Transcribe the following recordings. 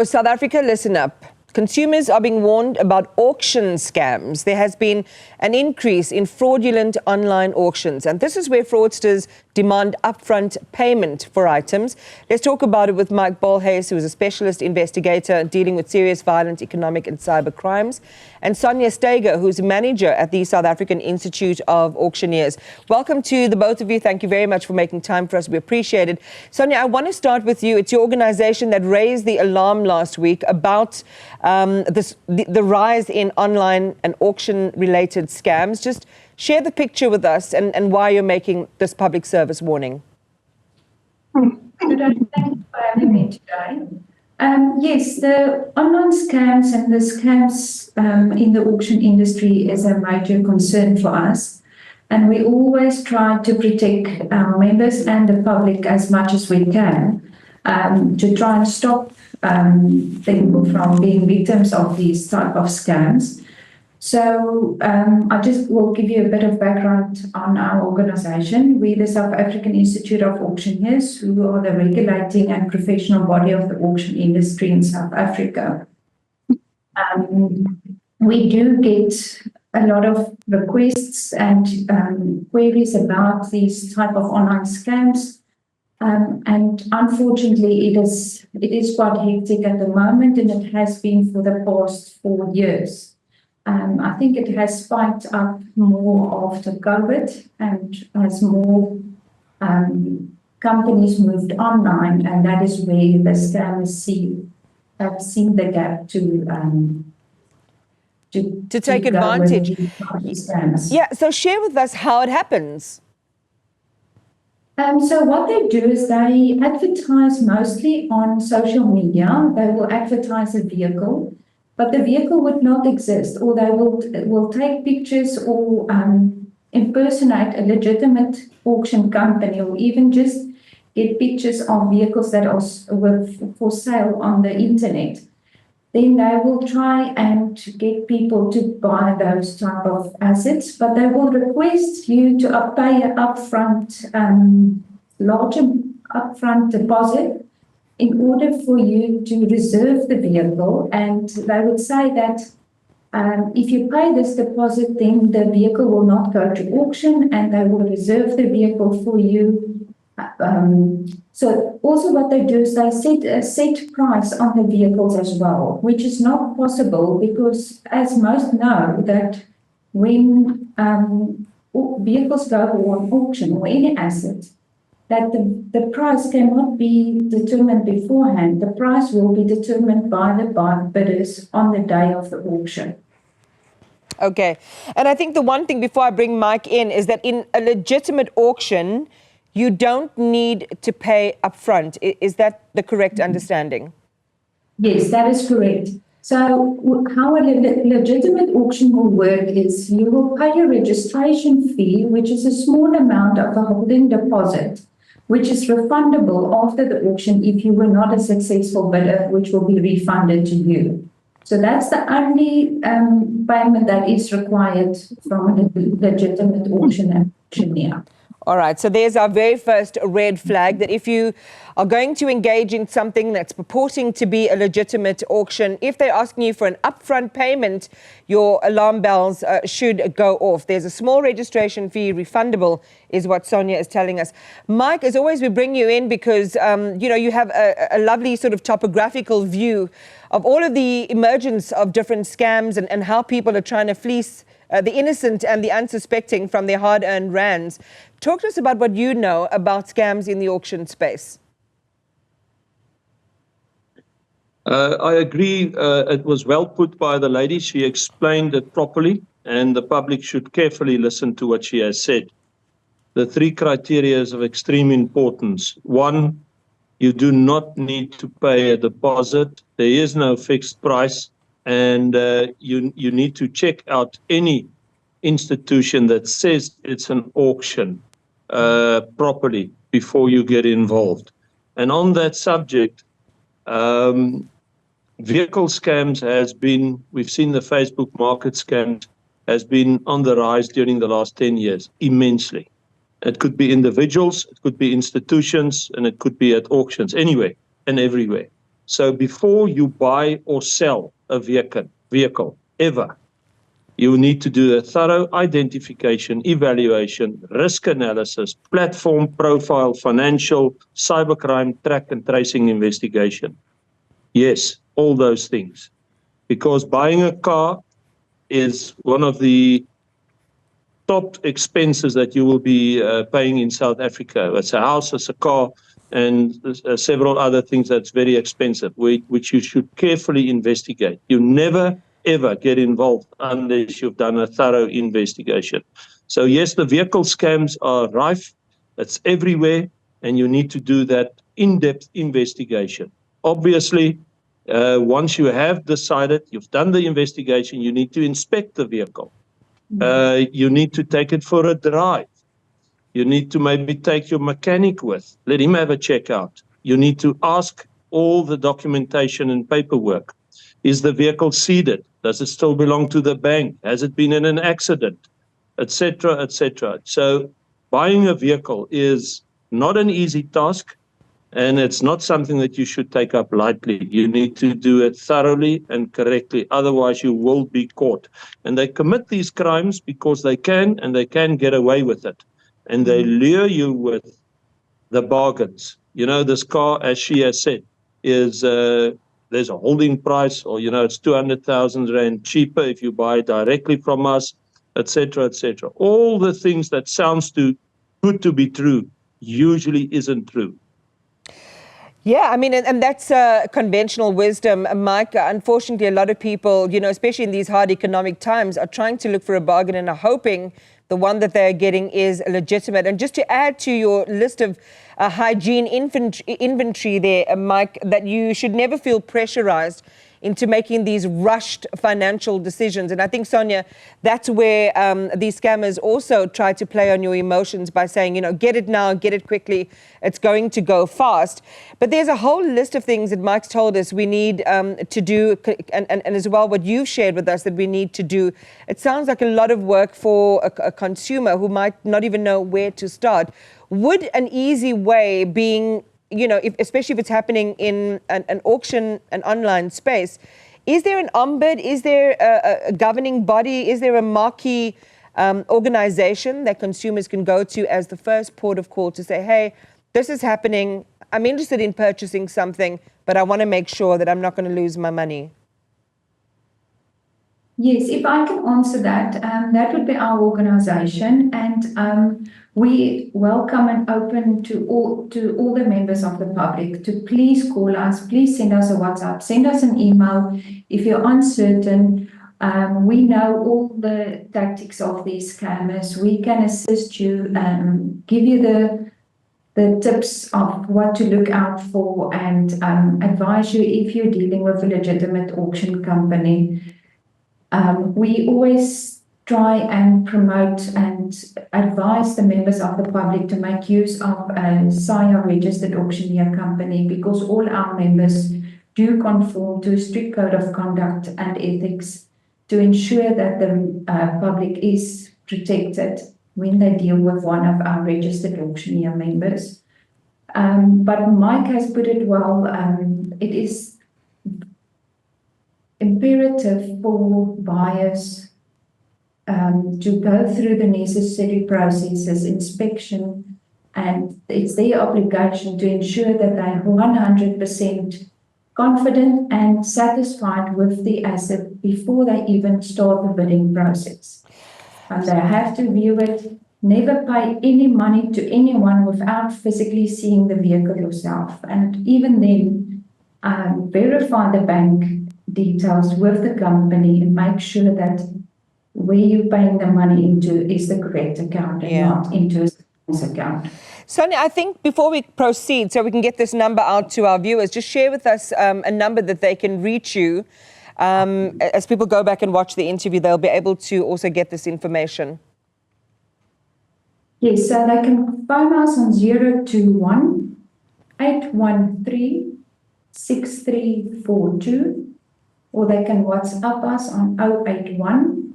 South Africa, listen up. Consumers are being warned about auction scams. There has been an increase in fraudulent online auctions, and this is where fraudsters demand upfront payment for items. Let's talk about it with Mike Bolhuis, who is a specialist investigator dealing with serious violent economic and cyber crimes, and Sonia Steger, who's a manager at the South African Institute of Auctioneers. Welcome to the both of you. Thank you very much for making time for us. We appreciate it. Sonia, I want to start with you. It's your organization that raised the alarm last week about the rise in online and auction-related scams. Just share the picture with us and why you're making this public service warning. Good afternoon. Thank you for having me today. Yes, the online scams and the scams in the auction industry is a major concern for us. And we always try to protect our members and the public as much as we can to try and stop people from being victims of these type of scams. So I just will give you a bit of background on our organization. We're the South African Institute of Auctioneers, who are the regulating and professional body of the auction industry in South Africa. We do get a lot of requests and queries about these type of online scams. And unfortunately, it is quite hectic at the moment, and it has been for the past 4 years. I think it has spiked up more after COVID, and as more companies moved online, and that is where the scammers have seen the gap to take advantage. Yeah, so share with us how it happens. So what they do is they advertise mostly on social media. They will advertise a vehicle, but the vehicle would not exist, or they will take pictures or impersonate a legitimate auction company, or even just get pictures of vehicles that are for sale on the internet. Then they will try and get people to buy those type of assets, but they will request you to pay an larger upfront deposit in order for you to reserve the vehicle. And they would say that if you pay this deposit, then the vehicle will not go to auction, and they will reserve the vehicle for you. So also what they do is they set a set price on the vehicles as well, which is not possible because, as most know, that when vehicles go on auction or any asset, that the price cannot be determined beforehand. The price will be determined by the bidders on the day of the auction. Okay. And I think the one thing before I bring Mike in is that in a legitimate auction, you don't need to pay upfront. Is that the correct understanding? Yes, that is correct. So how a legitimate auction will work is you will pay a registration fee, which is a small amount of a holding deposit, which is refundable after the auction if you were not a successful bidder, which will be refunded to you. So that's the only payment that is required from a legitimate auctioneer. All right, so there's our very first red flag, that if you are going to engage in something that's purporting to be a legitimate auction, if they're asking you for an upfront payment, your alarm bells should go off. There's a small registration fee, refundable, is what Sonia is telling us. Mike, as always, we bring you in because, you have a lovely sort of topographical view of all of the emergence of different scams and how people are trying to fleece the innocent and the unsuspecting from their hard-earned rands. Talk to us about what you know about scams in the auction space. I agree. It was well put by the lady. She explained it properly, and the public should carefully listen to what she has said. The 3 criteria is of extreme importance. 1, you do not need to pay a deposit. There is no fixed price. And you need to check out any institution that says it's an auction properly before you get involved. And on that subject, vehicle scams we've seen the Facebook market scams has been on the rise during the last 10 years, immensely. It could be individuals, it could be institutions, and it could be at auctions, anywhere and everywhere. So before you buy or sell a vehicle ever, you need to do a thorough identification, evaluation, risk analysis, platform profile, financial, cybercrime, track and tracing investigation. Yes, all those things. Because buying a car is one of the top expenses that you will be paying in South Africa. It's a house, it's a car, and several other things that's very expensive, which you should carefully investigate. You never, ever get involved unless you've done a thorough investigation. So yes, the vehicle scams are rife. It's everywhere, and you need to do that in-depth investigation. Obviously, once you have decided, you've done the investigation, you need to inspect the vehicle. You need to take it for a drive. You need to maybe take your mechanic with, let him have a checkout. You need to ask all the documentation and paperwork. Is the vehicle seeded? Does it still belong to the bank? Has it been in an accident? Etc., etc. So buying a vehicle is not an easy task, and it's not something that you should take up lightly. You need to do it thoroughly and correctly. Otherwise, you will be caught. And they commit these crimes because they can, and they can get away with it. And they lure you with the bargains. You know, this car, as she has said, is there's a holding price, or, you know, it's 200,000 Rand cheaper if you buy directly from us, etc., etc. All the things that sounds too good to be true usually isn't true. Yeah, I mean, and that's conventional wisdom, Mike. Unfortunately, a lot of people, you know, especially in these hard economic times, are trying to look for a bargain and are hoping the one that they're getting is legitimate. And just to add to your list of hygiene inventory there, Mike, that you should never feel pressurized into making these rushed financial decisions. And I think, Sonia, that's where these scammers also try to play on your emotions by saying, you know, get it now, get it quickly, it's going to go fast. But there's a whole list of things that Mike's told us we need to do, and as well what you've shared with us that we need to do. It sounds like a lot of work for a consumer who might not even know where to start. Would an easy way being, you know, especially if it's happening in an auction, an online space, is there an ombud? Is there a governing body? Is there a marquee organization that consumers can go to as the first port of call to say, hey, this is happening, I'm interested in purchasing something, but I want to make sure that I'm not going to lose my money? Yes, if I can answer that, that would be our organization, and we welcome and open to all the members of the public to please call us, please send us a WhatsApp, send us an email if you're uncertain. We know all the tactics of these scammers. We can assist you, give you the tips of what to look out for, and advise you if you're dealing with a legitimate auction company. We always try and promote and advise the members of the public to make use of a SIA registered auctioneer company, because all our members do conform to a strict code of conduct and ethics to ensure that the public is protected when they deal with one of our registered auctioneer members. But Mike has put it well, it is imperative for buyers to go through the necessary processes, inspection, and it's their obligation to ensure that they are 100% confident and satisfied with the asset before they even start the bidding process. And they have to view it, never pay any money to anyone without physically seeing the vehicle yourself. And even then, verify the bank details with the company and make sure that where you're paying the money into is the correct account and not into a savings account. Sonia, I think before we proceed, so we can get this number out to our viewers, just share with us a number that they can reach you. As people go back and watch the interview, they'll be able to also get this information. Yes, so they can phone us on 021 813 6342, or they can WhatsApp us on 081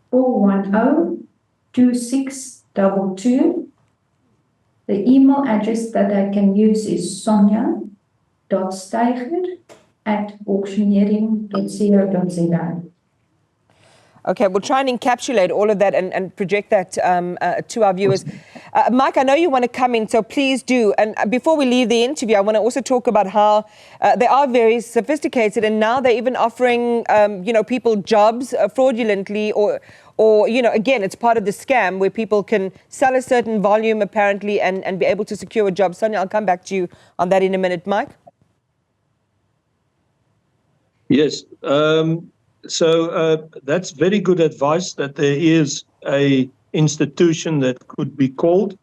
410 2622. The email address that I can use is Sonia m.steiger@auctioneering.co.za. Okay, we'll try and encapsulate all of that and project that to our viewers. Mike, I know you want to come in, so please do. And before we leave the interview, I want to also talk about how they are very sophisticated, and now they're even offering, people jobs fraudulently, or again, it's part of the scam where people can sell a certain volume apparently and be able to secure a job. Sonia, I'll come back to you on that in a minute. Mike? Yes. So that's very good advice, that there is a institution that could be called,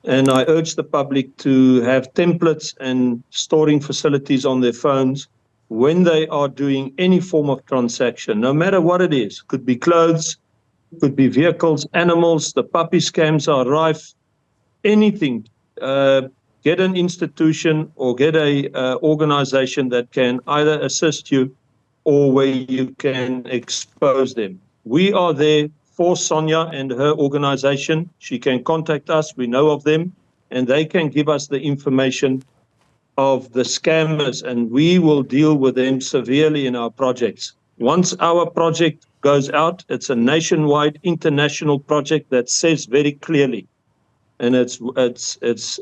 and I urge the public to have templates and storing facilities on their phones when they are doing any form of transaction, no matter what it is. Could be clothes, could be vehicles, animals, the puppy scams are rife, anything. Get an institution or get a organization that can either assist you or where you can expose them. We are there for Sonia and her organization. She can contact us, we know of them, and they can give us the information of the scammers, and we will deal with them severely in our projects. Once our project goes out, it's a nationwide, international project that says very clearly, and it's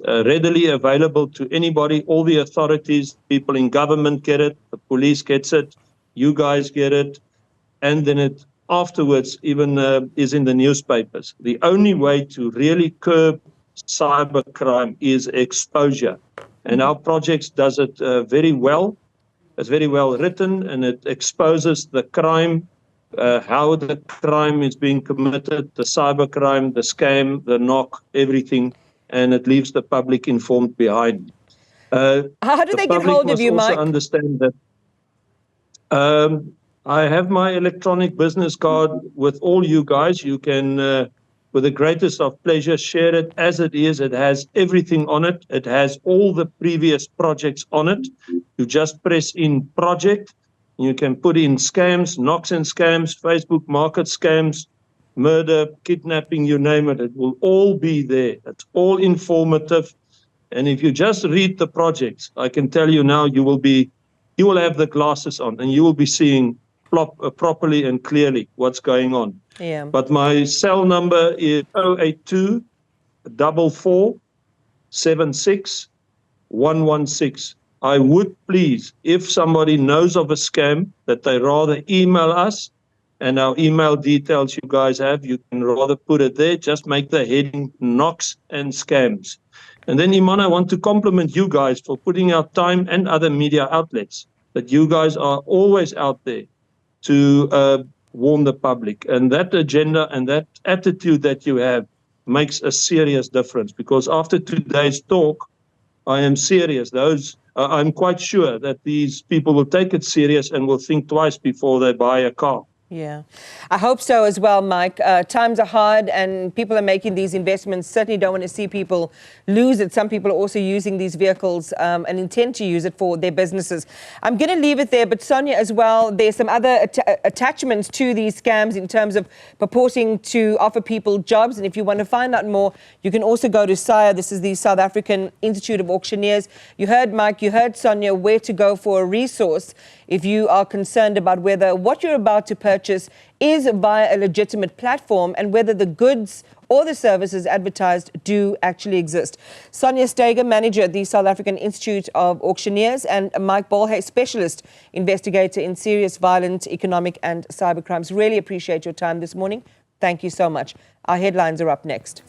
readily available to anybody. All the authorities, people in government get it, the police gets it, you guys get it, and then it afterwards even is in the newspapers. The only way to really curb cybercrime is exposure, and our projects does it very well. It's very well written, and it exposes the crime, how the crime is being committed, the cybercrime, the scam, the knock, everything, and it leaves the public informed behind. How do they get hold of you, Mike? Also understand that I have my electronic business card with all you guys. You can, with the greatest of pleasure, share it as it is. It has everything on it. It has all the previous projects on it. You just press in project. You can put in scams, knocks and scams, Facebook market scams, murder, kidnapping, you name it. It will all be there. It's all informative. And if you just read the projects, I can tell you now, you will have the glasses on and you will be seeing properly and clearly what's going on. Yeah. But my cell number is 082 44 76 116. I would please, if somebody knows of a scam, that they rather email us, and our email details you guys have, you can rather put it there. Just make the heading knocks and scams. And then, Iman, I want to compliment you guys for putting out time, and other media outlets, that you guys are always out there to warn the public. And that agenda and that attitude that you have makes a serious difference, because after today's talk, I am serious. I'm quite sure that these people will take it serious and will think twice before they buy a car. Yeah, I hope so as well, Mike. Times are hard and people are making these investments. Certainly don't want to see people lose it. Some people are also using these vehicles and intend to use it for their businesses. I'm going to leave it there, but Sonia as well, there's some other attachments to these scams in terms of purporting to offer people jobs. And if you want to find out more, you can also go to SIA. This is the South African Institute of Auctioneers. You heard Mike, you heard Sonia, where to go for a resource if you are concerned about whether what you're about to purchase is via a legitimate platform and whether the goods or the services advertised do actually exist. Sonia Steiger, manager at the South African Institute of Auctioneers, and Mike Bolhay, specialist investigator in serious violent economic and cyber crimes. Really appreciate your time this morning. Thank you so much. Our headlines are up next.